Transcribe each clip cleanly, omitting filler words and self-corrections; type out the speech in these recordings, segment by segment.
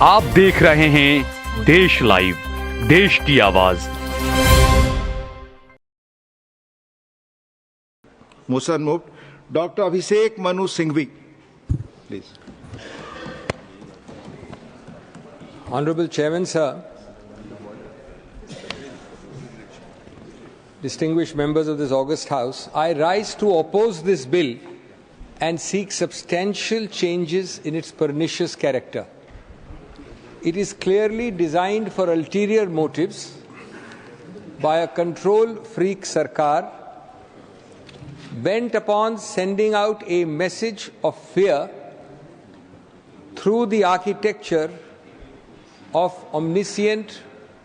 आप देख रहे हैं देश लाइव, देश की आवाज। Motion moved. Dr. Abhishek Manu Singhvi, please. Honorable Chairman, sir, distinguished members of this august House, I rise to oppose this bill and seek substantial changes in its pernicious character. It is clearly designed for ulterior motives by a control freak sarkar bent upon sending out a message of fear through the architecture of omniscient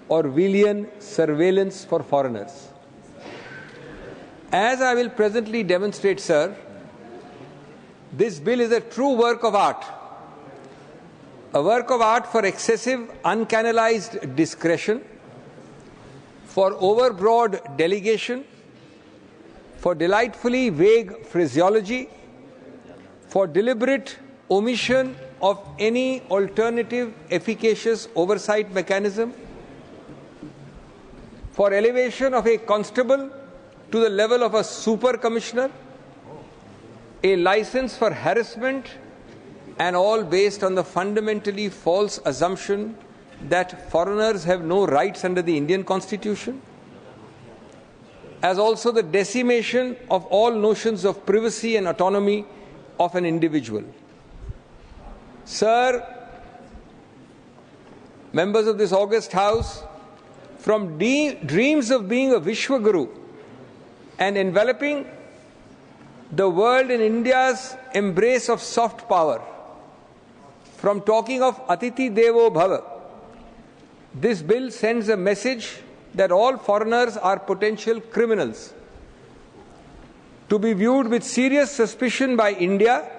Orwellian surveillance for foreigners. As I will presently demonstrate, sir, this bill is a true work of art. A work of art for excessive, uncanalized discretion, for overbroad delegation, for delightfully vague phraseology, for deliberate omission of any alternative efficacious oversight mechanism, for elevation of a constable to the level of a super commissioner, a license for harassment, and all based on the fundamentally false assumption that foreigners have no rights under the Indian Constitution, as also the decimation of all notions of privacy and autonomy of an individual. Sir, members of this august House, from dreams of being a Vishwaguru and enveloping the world in India's embrace of soft power, from talking of Atiti Devo Bhava, this bill sends a message that all foreigners are potential criminals, to be viewed with serious suspicion by India,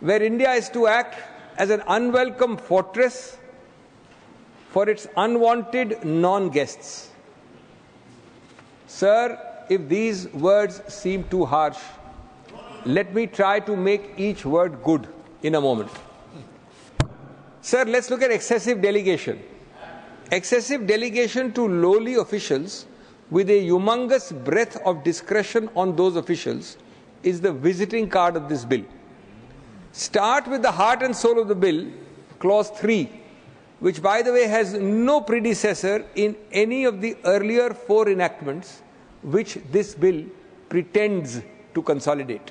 where India is to act as an unwelcome fortress for its unwanted non-guests. Sir, if these words seem too harsh, let me try to make each word good in a moment. Sir, let's look at excessive delegation. Excessive delegation to lowly officials with a humongous breadth of discretion on those officials is the visiting card of this bill. Start with the heart and soul of the bill, clause 3, which by the way has no predecessor in any of the earlier 4 enactments which this bill pretends to consolidate.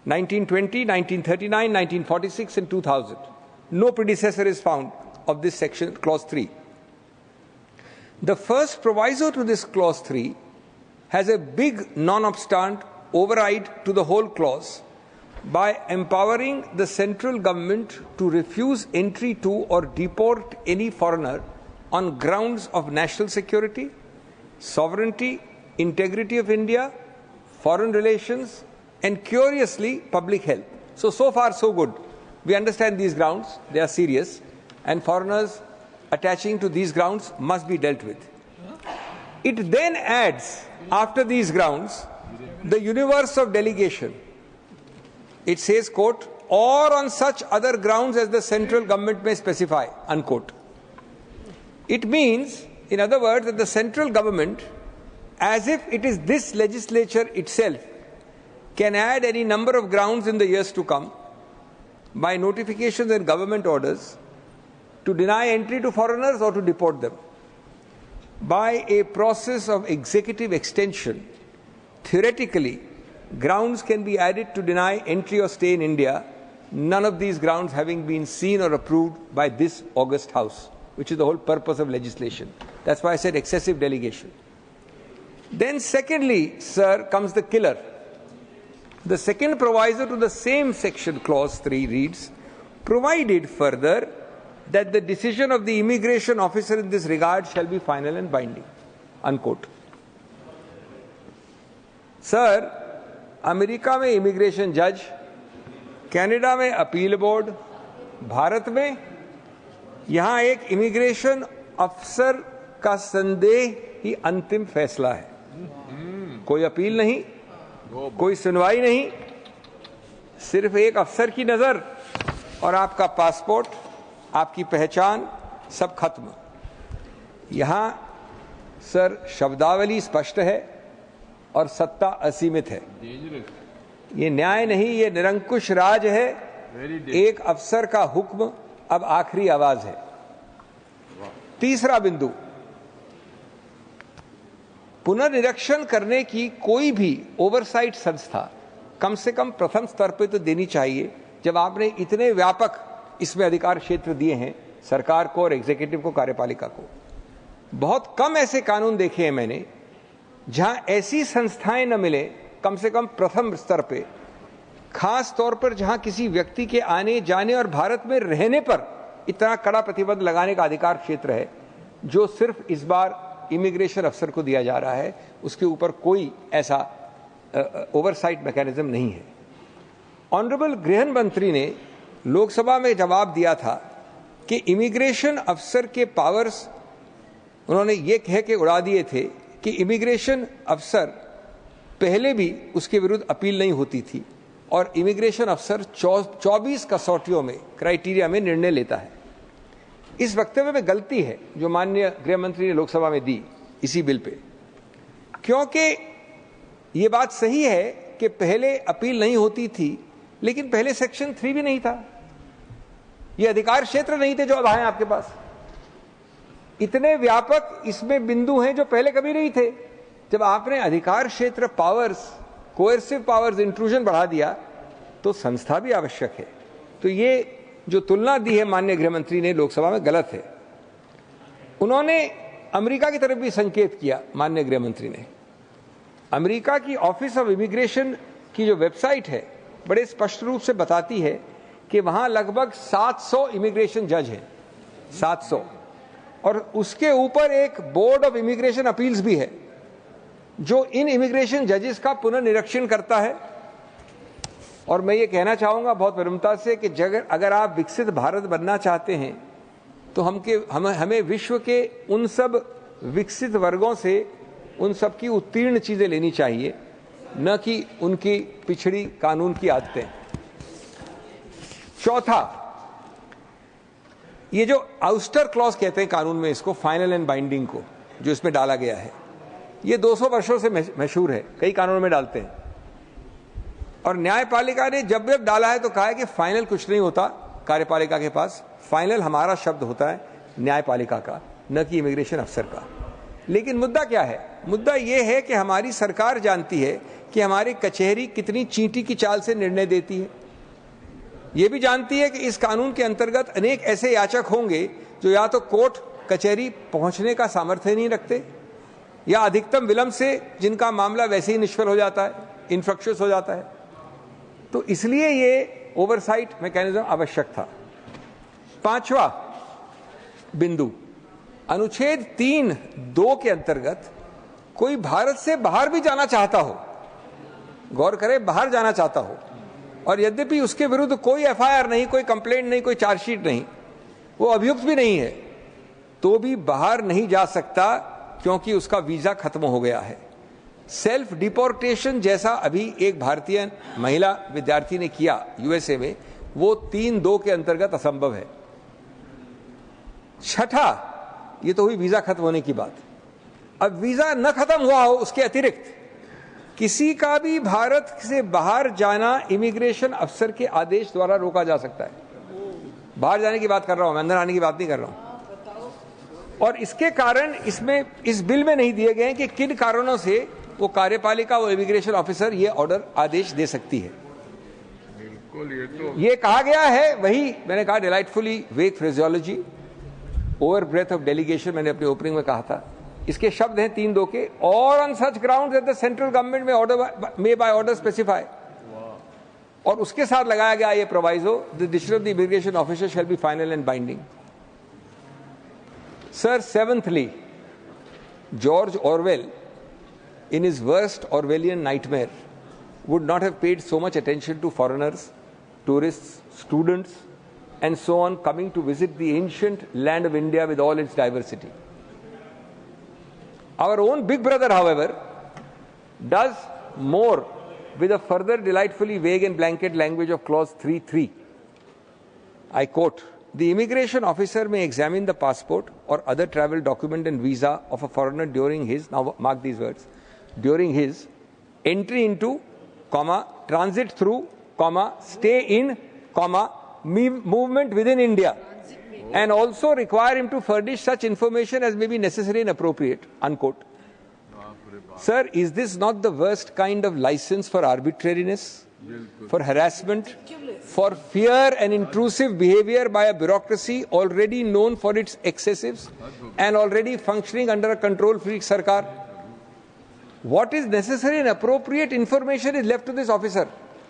1920, 1939, 1946 and 2000. No predecessor is found of this section, clause 3. The first proviso to this clause 3 has a big non-obstant override to the whole clause by empowering the central government to refuse entry to or deport any foreigner on grounds of national security, sovereignty, integrity of India, foreign relations, and curiously, public health. So far so good. We understand these grounds, they are serious, and foreigners attaching to these grounds must be dealt with. It then adds, after these grounds, the universe of delegation. It says, quote, or on such other grounds as the central government may specify, unquote. It means, in other words, that the central government, as if it is this legislature itself, can add any number of grounds in the years to come by notifications and government orders to deny entry to foreigners or to deport them. By a process of executive extension, theoretically, grounds can be added to deny entry or stay in India, none of these grounds having been seen or approved by this august House, which is the whole purpose of legislation. That's why I said excessive delegation. Then secondly, sir, comes the killer. The second proviso to the same section, clause 3, reads, provided further that the decision of the immigration officer in this regard shall be final and binding, unquote. Sir, America में immigration जज, Canada में appeal board, Bharat में यहां एक immigration अफसर का संदेह ही अंतिम फैसला है। कोई अपील नहीं, कोई सुनवाई नहीं, सिर्फ एक अफसर की नजर और आपका पासपोर्ट आपकी पहचान सब खत्म। यहां सर शब्दावली स्पष्ट है और सत्ता असीमित है। ये न्याय नहीं, ये निरंकुश राज है। एक अफसर का हुक्म अब आखिरी आवाज है। तीसरा बिंदु, पुनर्निरीक्षण करने की कोई भी ओवरसाइट संस्था कम से कम प्रथम स्तर पर तो देनी चाहिए। जब आपने इतने व्यापक इसमें अधिकार क्षेत्र दिए हैं सरकार को और एग्जीक्यूटिव को, कार्यपालिका को, बहुत कम ऐसे कानून देखे हैं मैंने जहां ऐसी संस्थाएं न मिले कम से कम प्रथम स्तर पे, खास तौर पर जहां किसी व्यक्ति के आने जाने और भारत में रहने पर इतना कड़ा प्रतिबंध लगाने का अधिकार क्षेत्र है, जो सिर्फ इस बार इमिग्रेशन अफसर को दिया जा रहा है। उसके ऊपर कोई ऐसा ओवरसाइट मैकेनिज्म नहीं है। ऑनरेबल गृह मंत्री ने लोकसभा में जवाब दिया था कि इमिग्रेशन अफसर के पावर्स उन्होंने ये कह के उड़ा दिए थे कि इमिग्रेशन अफसर पहले भी उसके विरुद्ध अपील नहीं होती थी और इमिग्रेशन अफसर 24 कसौटियों में, क्राइटेरिया में निर्णय लेता है। इस वक्तव्य में गलती है जो माननीय गृह मंत्री ने लोकसभा में दी इसी बिल पे, क्योंकि ये बात सही है कि पहले अपील नहीं होती थी, लेकिन पहले सेक्शन 3 भी नहीं था, ये अधिकार क्षेत्र नहीं थे जो अब आए आपके पास। इतने व्यापक इसमें बिंदु हैं जो पहले कभी नहीं थे। जब आपने अधिकार क्षेत्र, पावर्स, कोएर्सिव पावर्स, इंट्रूजन बढ़ा दिया तो संस्था भी आवश्यक है। तो ये जो तुलना दी है माननीय गृह मंत्री ने लोकसभा में गलत है। उन्होंने अमेरिका की तरफ भी संकेत किया। माननीय गृह मंत्री ने अमेरिका की ऑफिस ऑफ इमिग्रेशन की जो वेबसाइट है बड़े स्पष्ट रूप से बताती है कि वहां लगभग 700 इमिग्रेशन जज हैं, 700, और उसके ऊपर एक बोर्ड ऑफ इमिग्रेशन अपील्स भी है जो इन इमिग्रेशन जजेस का पुनर्निरीक्षण करता है। और मैं ये कहना चाहूंगा बहुत विनम्रता से कि अगर आप विकसित भारत बनना चाहते हैं तो हमें विश्व के उन सब विकसित वर्गों से उन सब की उत्तीर्ण चीजें लेनी चाहिए, न कि उनकी पिछड़ी कानून की आदतें। चौथा, ये जो आउस्टर क्लॉज कहते हैं कानून में, इसको फाइनल एंड बाइंडिंग को, जो इसमें डाला गया है, ये 200 वर्षों से मशहूर है, कई कानूनों में डालते हैं। और न्यायपालिका ने जब जब डाला है तो कहा है कि फाइनल कुछ नहीं होता कार्यपालिका के पास, फाइनल हमारा शब्द होता है न्यायपालिका का, न कि इमिग्रेशन अफसर का। लेकिन मुद्दा क्या है? मुद्दा यह है कि हमारी सरकार जानती है कि हमारी कचहरी कितनी चींटी की चाल से निर्णय देती है। यह भी जानती है कि इस कानून के अंतर्गत अनेक ऐसे याचक होंगे जो या तो कोर्ट कचहरी पहुंचने का सामर्थ्य नहीं रखते, या अधिकतम विलंब से जिनका मामला वैसे ही निष्फल हो जाता है, इनफ्रक्शस हो जाता है। तो इसलिए ये ओवरसाइट मैकेनिज्म आवश्यक था। पांचवा बिंदु, अनुच्छेद 3(2) के अंतर्गत कोई भारत से बाहर भी जाना चाहता हो, गौर करें, बाहर जाना चाहता हो, और यद्यपि उसके विरुद्ध कोई एफआईआर नहीं, कोई कंप्लेंट नहीं, कोई चार्जशीट नहीं, वो अभियुक्त भी नहीं है, तो भी बाहर नहीं जा सकता क्योंकि उसका वीजा खत्म हो गया है। सेल्फ डिपोर्टेशन जैसा अभी एक भारतीय महिला विद्यार्थी ने किया यूएसए में, वो 3(2) के अंतर्गत असंभव है। छठा, ये तो हुई वीजा खत्म होने की बात। अब वीजा न खत्म हुआ हो, उसके अतिरिक्त किसी का भी भारत से बाहर जाना इमिग्रेशन अफसर के आदेश द्वारा रोका जा सकता है। बाहर जाने की बात कर रहा हूं मैं, अंदर आने की बात नहीं कर रहा हूं। और इसके कारण इसमें, इस बिल में नहीं दिए गए हैं कि किन कारणों से वो कार्यपालिका, वो इमिग्रेशन ऑफिसर ये ऑर्डर, आदेश दे सकती है। ये कहा गया है, वही मैंने कहा, delightfully vague phraseology, over breath of delegation, मैंने अपने ओपनिंग में कहा था। इसके शब्द हैं 3(2) के, और on such ground that the central government में order may by order specify, और उसके साथ लगाया गया ये proviso, the decision of the immigration officer shall be final and binding. Sir, seventhly, George Orwell in his worst Orwellian nightmare would not have paid so much attention to foreigners, tourists, students and so on coming to visit the ancient land of India with all its diversity. Our own big brother, however, does more with a further delightfully vague and blanket language of clause 3(3). I quote, The immigration officer may examine the passport or other travel document and visa of a foreigner during his, now mark these words, during his entry into, comma, transit through, comma, stay in, comma, movement within India, and also require him to furnish such information as may be necessary and appropriate, unquote. Sir, is this not the worst kind of license for arbitrariness, for harassment, for fear and intrusive behavior by a bureaucracy already known for its excessives and already functioning under a control-freak Sarkar? What is necessary and appropriate information is left to this officer,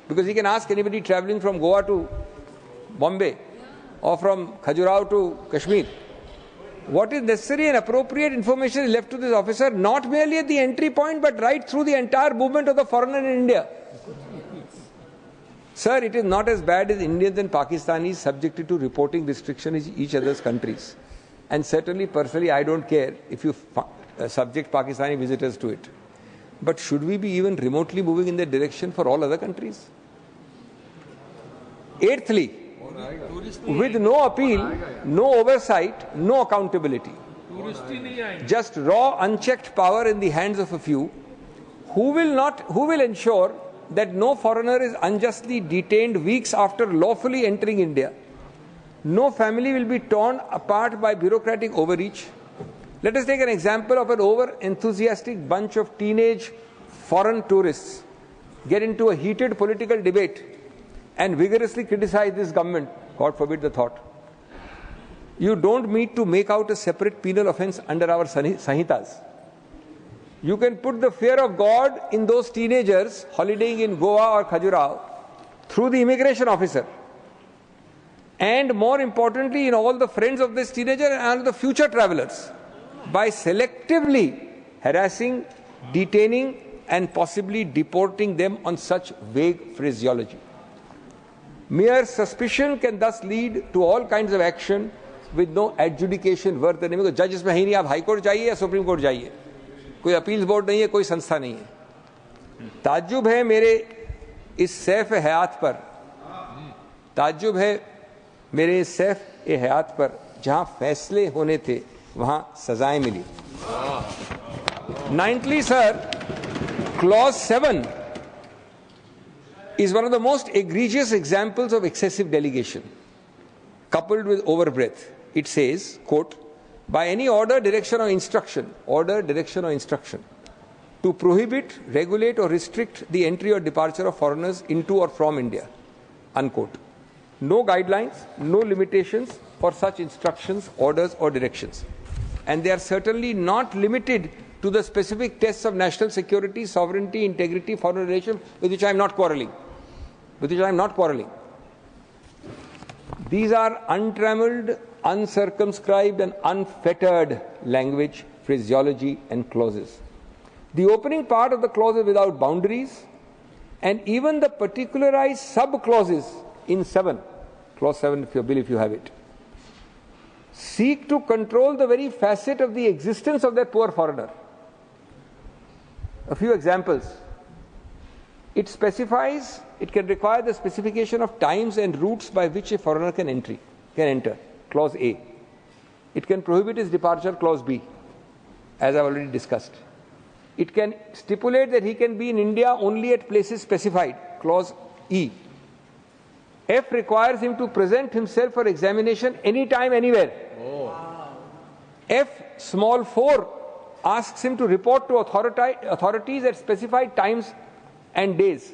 because he can ask anybody travelling from Goa to Bombay or from Khajuraho to Kashmir. What is necessary and appropriate information is left to this officer, not merely at the entry point, but right through the entire movement of the foreigner in India. Sir, it is not as bad as Indians and Pakistanis subjected to reporting restrictions in each other's countries. And certainly, personally, I don't care if you subject Pakistani visitors to it. But should we be even remotely moving in that direction for all other countries? Eighthly, with no appeal, no oversight, no accountability, just raw, unchecked power in the hands of a few, who will ensure that no foreigner is unjustly detained weeks after lawfully entering India? No family will be torn apart by bureaucratic overreach. Let us take an example of an over-enthusiastic bunch of teenage foreign tourists get into a heated political debate and vigorously criticize this government. God forbid the thought. You don't need to make out a separate penal offence under our Sahitas. You can put the fear of God in those teenagers holidaying in Goa or Khajuraho through the immigration officer. And more importantly, in all the friends of this teenager and the future travelers, by selectively harassing, detaining, and possibly deporting them on such vague phraseology. Mere suspicion can thus lead to all kinds of action with no adjudication worth the name. Because judge इसमें है ही नहीं, आप high court जाइए या supreme court जाइए, कोई appeals board नहीं है, कोई संस्था नहीं है. ताज्जुब है मेरे इस सैफ हयात पर, ताज्जुब है मेरे इस सैफ ए हयात पर, जहां फैसले होने थे वहां सजाएं मिली. Ninthly, sir, clause 7 is one of the most egregious examples of excessive delegation, coupled with overbreadth. It says, quote, by any order, direction or instruction, to prohibit, regulate or restrict the entry or departure of foreigners into or from India, unquote. No guidelines, no limitations for such instructions, orders or directions. And they are certainly not limited to the specific tests of national security, sovereignty, integrity, foreign relations, with which I am not quarrelling. These are untrammeled, uncircumscribed and unfettered language, phraseology and clauses. The opening part of the clause is without boundaries, and even the particularized sub-clauses in 7, clause 7 of your bill if you have it, seek to control the very facet of the existence of that poor foreigner. A few examples. It specifies, it can require the specification of times and routes by which a foreigner can enter, clause A. It can prohibit his departure, clause B, as I have already discussed. It can stipulate that he can be in India only at places specified, clause E. F requires him to present himself for examination anytime, anywhere. F small 4 asks him to report to authorities at specified times and days.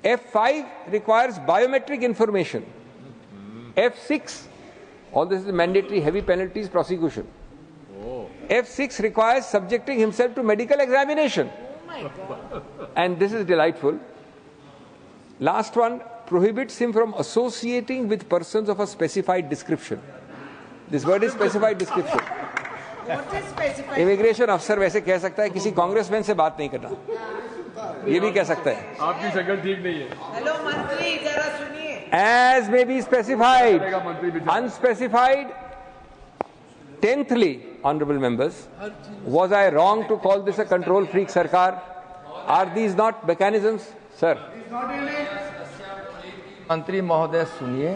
F5 requires biometric information. F6, all this is mandatory, heavy penalties, prosecution. F6 requires subjecting himself to medical examination. And this is delightful. Last one, prohibits him from associating with persons of a specified description. This word is specified description. What is specified? Immigration अफसर वैसे कह सकता है किसी congressman से बात नहीं करना, ये भी कह सकता है. आपकी शक्ल ठीक नहीं है. हेलो मंत्री, जरा सुनिए. As may be specified, unspecified. Tenthly, honourable members, was I wrong to call this a control freak Sarkar? Are these not mechanisms, sir? मंत्री महोदय सुनिए,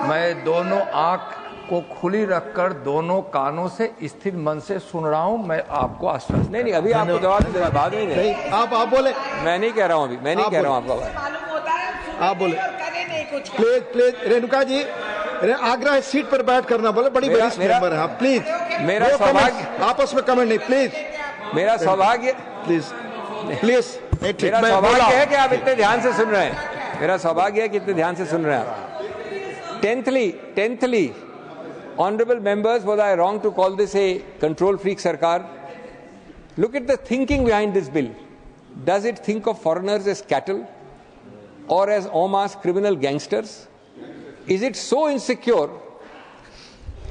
मैं दोनों आंख को खुली रखकर दोनों कानों से स्थिर मन से सुन रहा हूं। मैं आपको आश्वस्त नहीं, अभी आपको जवाब नहीं देना, बाद में नहीं। आप बोले। मैं नहीं कह रहा हूं, अभी मैं नहीं कह रहा हूं आपका। मालूम होता है आप बोले। और करे नहीं कुछ। प्लीज रेणुका जी, आग्रह सीट पर बैठ करना बोले, बड़ी वरिष्ठ मेंबर है आप, प्लीज। मेरा सौभाग्य, आपस में कमेंट नहीं, प्लीज। मेरा सौभाग्य, प्लीज प्लीज। मेरा सौभाग्य है कि आप इतने ध्यान से सुन रहे हैं। मेरा सौभाग्य है कि इतने ध्यान से सुन रहे हैं आप। Tenthly, honorable members, was I wrong to call this a control freak sarkar? Look at the thinking behind this bill. Does it think of foreigners as cattle or as en masse criminal gangsters? Is it so insecure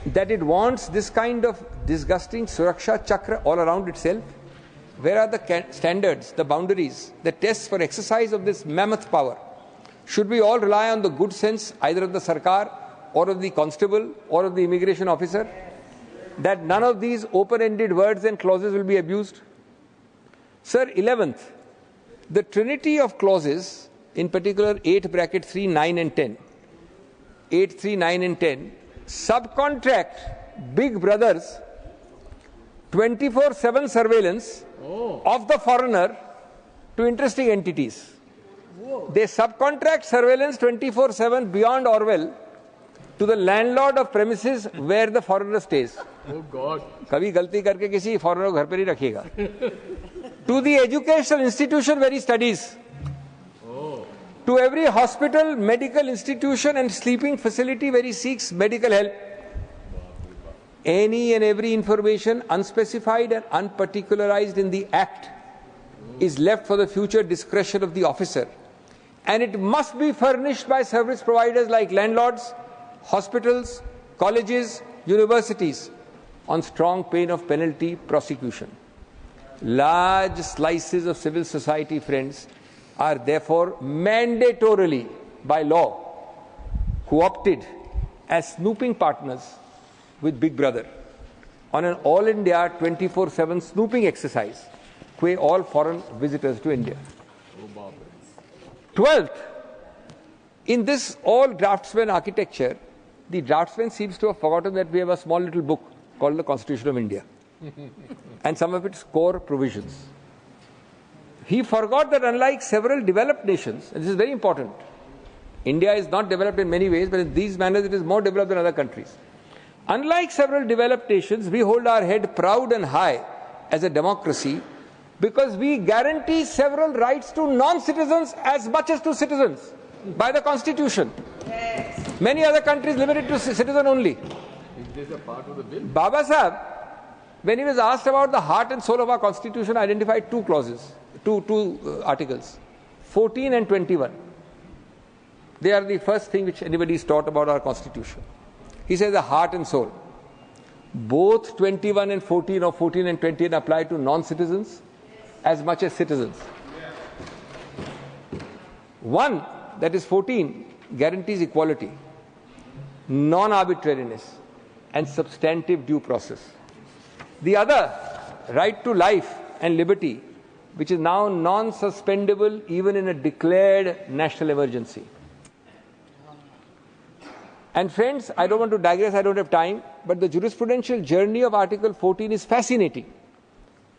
that it wants this kind of disgusting suraksha chakra all around itself? Where are the standards, the boundaries, the tests for exercise of this mammoth power? Should we all rely on the good sense either of the sarkar or of the constable or of the immigration officer, that none of these open-ended words and clauses will be abused? Sir, 11th, the trinity of clauses, in particular 8 bracket 3, 9 and 10, 8, 3, 9 and 10, subcontract big brothers 24/7 surveillance of the foreigner to interesting entities. They subcontract surveillance 24/7 beyond Orwell to the landlord of premises where the foreigner stays. Oh God! कभी गलती करके किसी foreigner को घर पर ही रखिएगा. To the educational institution where he studies. To every hospital, medical institution and sleeping facility where he seeks medical help. Any and every information unspecified and unparticularized in the Act is left for the future discretion of the officer. And it must be furnished by service providers like landlords, hospitals, colleges, universities on strong pain of penalty prosecution. Large slices of civil society, friends, are therefore mandatorily by law co-opted as snooping partners with Big Brother on an all-India 24/7 snooping exercise, quay all foreign visitors to India. 12th, in this all draftsman architecture, the draftsman seems to have forgotten that we have a small little book called the Constitution of India and some of its core provisions. He forgot that unlike several developed nations, and this is very important, India is not developed in many ways, but in these manners it is more developed than other countries. Unlike several developed nations, we hold our head proud and high as a democracy because we guarantee several rights to non-citizens as much as to citizens by the Constitution. Yes. Many other countries limit it to citizen only. Is this a part of the bill? Baba Sahib, when he was asked about the heart and soul of our Constitution, identified two clauses, two articles, 14 and 21. They are the first thing which anybody is taught about our Constitution. He says the heart and soul. Both 21 and 14 or 14 and 20 apply to non-citizens as much as citizens. One, that is 14, guarantees equality, non-arbitrariness and substantive due process. The other, right to life and liberty, which is now non-suspendable even in a declared national emergency. And friends, I don't want to digress, I don't have time, but the jurisprudential journey of Article 14 is fascinating.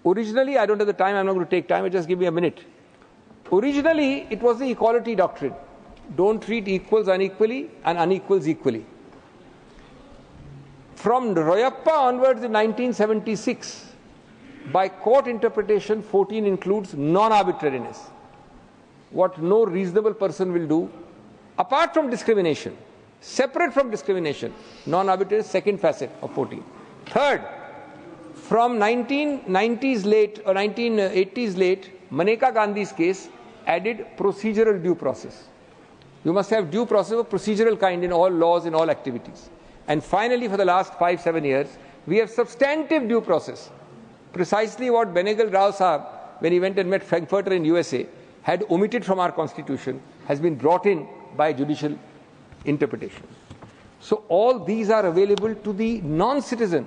Originally, I don't have the time, I'm not going to take time, but just give me a minute. Originally, it was the equality doctrine. Don't treat equals unequally and unequals equally. From Royappa onwards in 1976, by court interpretation, 14 includes non-arbitrariness. What no reasonable person will do, apart from discrimination, separate from discrimination, non-arbitrary, second facet of 14. Third, from 1990s late or 1980s late, Maneka Gandhi's case added procedural due process. You must have due process of procedural kind in all laws, in all activities. And finally, for the last 5-7 years, we have substantive due process. Precisely what Benegal Rao Sahab, when he went and met Frankfurter in USA, had omitted from our constitution, has been brought in by judicial interpretation. So all these are available to the non-citizen,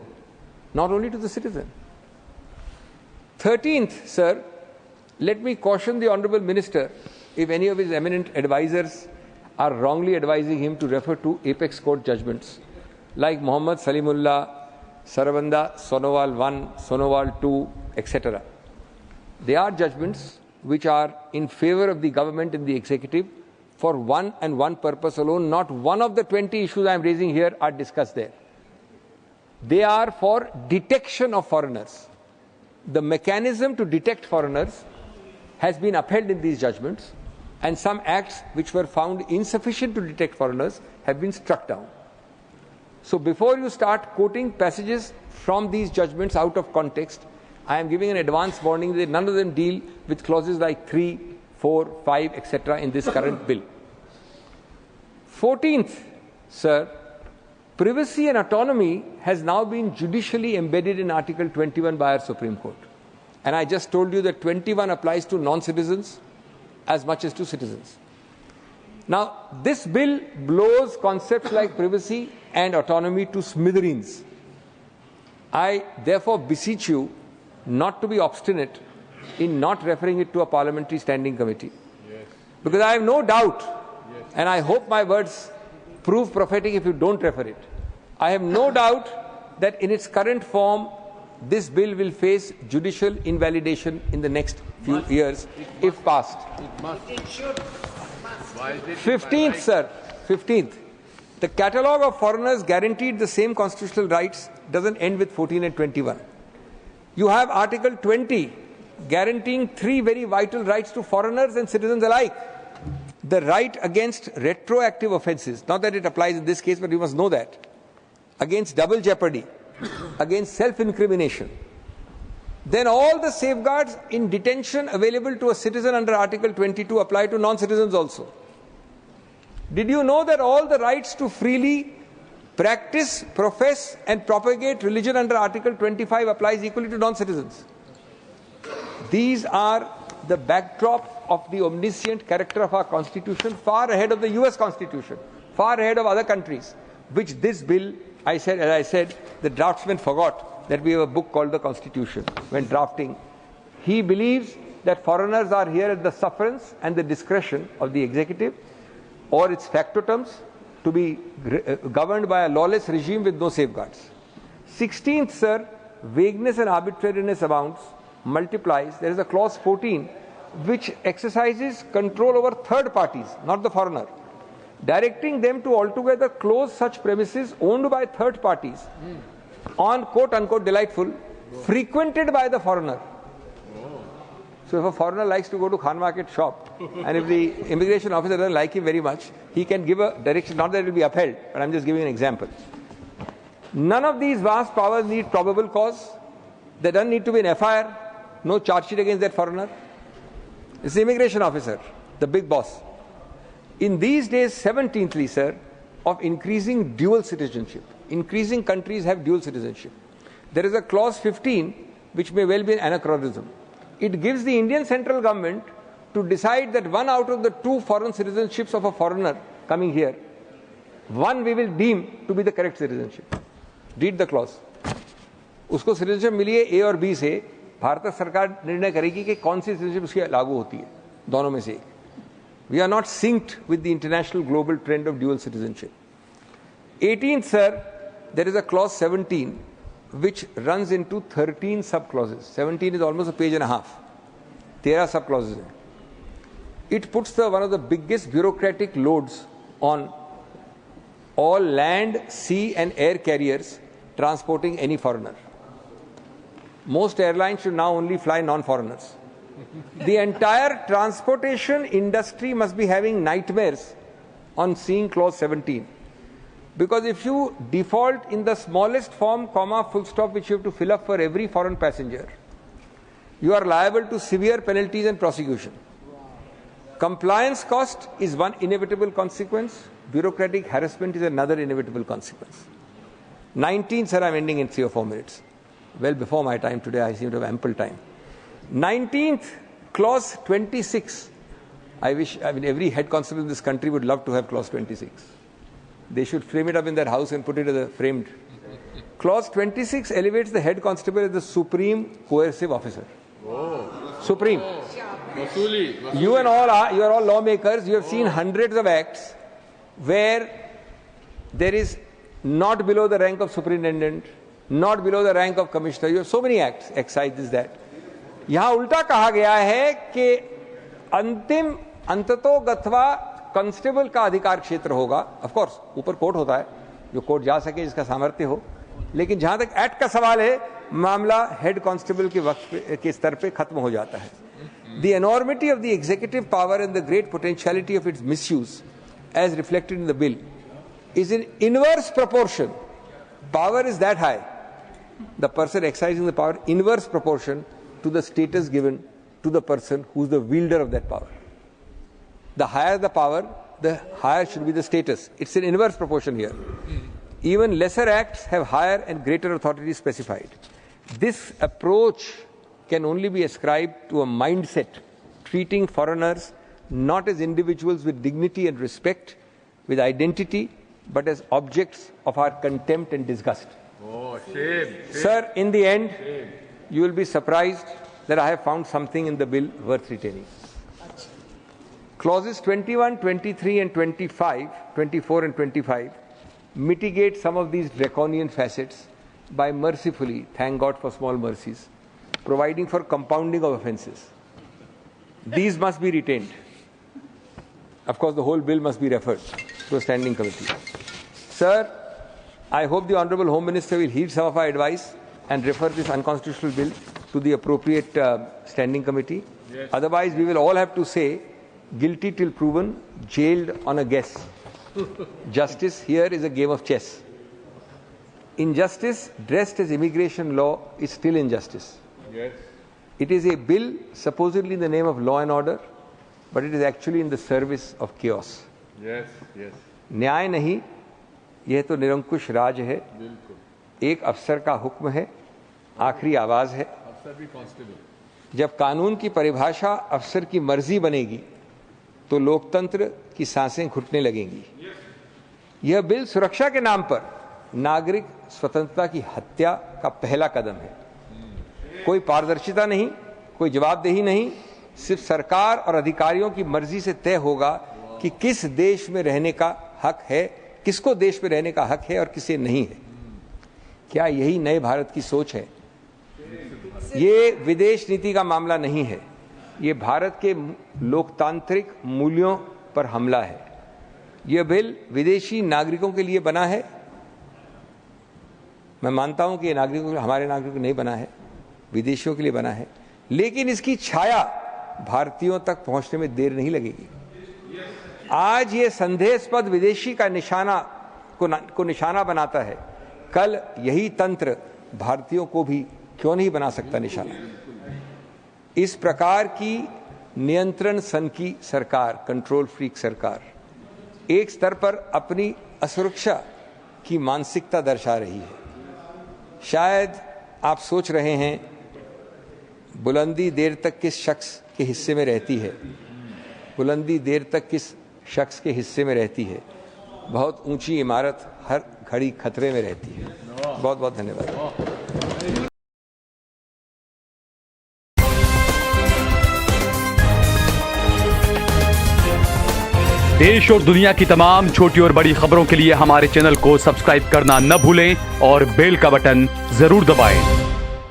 not only to the citizen. 13th, sir, let me caution the Honourable Minister, if any of his eminent advisers are wrongly advising him to refer to apex court judgments like Muhammad Salimullah, Sarabanda, Sonowal 1, Sonowal 2, etc. They are judgments which are in favor of the government and the executive for one and one purpose alone. Not one of the 20 issues I am raising here are discussed there. They are for detection of foreigners. The mechanism to detect foreigners has been upheld in these judgments, and some acts which were found insufficient to detect foreigners have been struck down. So before you start quoting passages from these judgments out of context, I am giving an advance warning that none of them deal with clauses like 3, 4, 5, etc. in this current bill. 14th, sir, privacy and autonomy has now been judicially embedded in Article 21 by our Supreme Court. And I just told you that 21 applies to non-citizens as much as to citizens. Now, this bill blows concepts like privacy and autonomy to smithereens. I therefore beseech you not to be obstinate in not referring it to a parliamentary standing committee. Yes. Because I have no doubt, and I hope my words prove prophetic if you don't refer it. I have no doubt that in its current form, this bill will face judicial invalidation in the next few years if passed. It should. 15th, sir. 15th. The catalogue of foreigners guaranteed the same constitutional rights doesn't end with 14 and 21. You have Article 20 guaranteeing 3 very vital rights to foreigners and citizens alike. The right against retroactive offences, not that it applies in this case, but you must know that, against double jeopardy, against self-incrimination. Then all the safeguards in detention available to a citizen under Article 22 apply to non-citizens also. Did you know that all the rights to freely practice, profess and propagate religion under Article 25 applies equally to non-citizens? These are the backdrop of the omniscient character of our Constitution, far ahead of the US Constitution, far ahead of other countries, which this bill, as I said, the draftsman forgot that we have a book called the Constitution when drafting. He believes that foreigners are here at the sufferance and the discretion of the executive or its factotums to be governed by a lawless regime with no safeguards. 16th, sir, vagueness and arbitrariness abounds, multiplies. There is a clause 14 which exercises control over third parties, not the foreigner, directing them to altogether close such premises owned by third parties on quote-unquote delightful, frequented by the foreigner. So if a foreigner likes to go to Khan Market shop and if the immigration officer doesn't like him very much, he can give a direction, not that it will be upheld, but I'm just giving an example. None of these vast powers need probable cause. There doesn't need to be an FIR, no charge sheet against that foreigner. It's the immigration officer, the big boss. In these days, 17thly, sir, of increasing dual citizenship. Increasing countries have dual citizenship. There is a clause 15 which may well be an anachronism. It gives the Indian central government to decide that one out of the 2 foreign citizenships of a foreigner coming here, one we will deem to be the correct citizenship. Read the clause. उसको citizenship मिली है A और B से, भारत सरकार निर्णय करेगी कि कौन सी citizenship उसकी लागू होती है, दोनों में से एक. We are not synced with the international global trend of dual citizenship. 18th, sir, there is a clause 17 which runs into 13 sub-clauses. 17 is almost a page and a half. 13 sub-clauses. It puts one of the biggest bureaucratic loads on all land, sea and air carriers transporting any foreigner. Most airlines should now only fly non-foreigners. The entire transportation industry must be having nightmares on seeing clause 17. Because if you default in the smallest form, comma, full stop, which you have to fill up for every foreign passenger, you are liable to severe penalties and prosecution. Compliance cost is one inevitable consequence. Bureaucratic harassment is another inevitable consequence. 19th, sir, I'm ending in 3 or 4 minutes. Well before my time today, I seem to have ample time. 19th, clause 26. I mean, every head constable in this country would love to have clause 26. They should frame it up in their house and put it as a framed. Clause 26 elevates the head constable as the supreme coercive officer. Oh. Supreme. You are all lawmakers. You have seen hundreds of acts where there is not below the rank of superintendent, not below the rank of commissioner. You have so many acts, excise this, that. यहां उल्टा कहा गया है कि अंतिम अंततोगत्वा constable का अधिकार क्षेत्र होगा. ऑफ कोर्स ऊपर कोर्ट होता है, जो कोर्ट जा सके, जिसका सामर्थ्य हो, लेकिन जहां तक एक्ट का सवाल है, मामला हेड कांस्टेबल के वक्त के स्तर पे खत्म हो जाता है. The enormity of the executive power and the great potentiality of its misuse, as reflected in the bill, is in inverse proportion. Power is that high. The person exercising the power, inverse proportion to the status given to the person who is the wielder of that power. The higher the power, the higher should be the status. It's in inverse proportion here. Even lesser acts have higher and greater authority specified. This approach can only be ascribed to a mindset treating foreigners not as individuals with dignity and respect, with identity, but as objects of our contempt and disgust. Oh, shame. Sir, in the end, you will be surprised that I have found something in the bill worth retaining. Clauses 21, 23 and 25, 24 and 25 mitigate some of these draconian facets by mercifully, thank God for small mercies, providing for compounding of offences. These must be retained. Of course, the whole bill must be referred to a standing committee. Sir, I hope the Honourable Home Minister will heed some of our advice and refer this unconstitutional bill to the appropriate standing committee. Yes. Otherwise, we will all have to say, guilty till proven, jailed on a guess. Justice here is a game of chess. Injustice dressed as immigration law is still injustice. Yes. It is a bill supposedly in the name of law and order, but it is actually in the service of chaos. Yes, yes. न्याय नहीं, यह तो निरंकुश राज है. एक अफसर का हुक्म है, आखिरी आवाज है. अफसर भी कांस्टेबल. जब कानून की परिभाषा अफसर की मर्जी बनेगी, तो लोकतंत्र की सांसें घुटने लगेंगी. यह बिल सुरक्षा के नाम पर नागरिक स्वतंत्रता की हत्या का पहला कदम है. कोई पारदर्शिता नहीं, कोई जवाबदेही नहीं, सिर्फ सरकार और अधिकारियों की मर्जी से तय होगा कि किस देश में रहने का हक है, किसको देश में रहने का हक है और किसे नहीं है. क्या यही नए भारत की सोच है? ये विदेश नीति का मामला नहीं है, ये भारत के लोकतांत्रिक मूल्यों पर हमला है. यह बिल विदेशी नागरिकों के लिए बना है. मैं मानता हूं कि हमारे नागरिकों के लिए नहीं बना है, विदेशियों के लिए बना है, लेकिन इसकी छाया भारतीयों तक पहुंचने में देर नहीं लगेगी. आज ये संदेहास्पद विदेशी का निशाना को निशाना बनाता है, कल यही तंत्र भारतीयों को भी क्यों नहीं बना सकता निशाना. इस प्रकार की नियंत्रण सन की सरकार, कंट्रोल फ्रीक सरकार, एक स्तर पर अपनी असुरक्षा की मानसिकता दर्शा रही है. शायद आप सोच रहे हैं, बुलंदी देर तक किस शख्स के हिस्से में रहती है, बुलंदी देर तक किस शख्स के हिस्से में रहती है. बहुत ऊंची इमारत हर घड़ी खतरे में रहती है. बहुत बहुत धन्यवाद. देश और दुनिया की तमाम छोटी और बड़ी खबरों के लिए हमारे चैनल को सब्सक्राइब करना न भूलें और बेल का बटन जरूर दबाएं.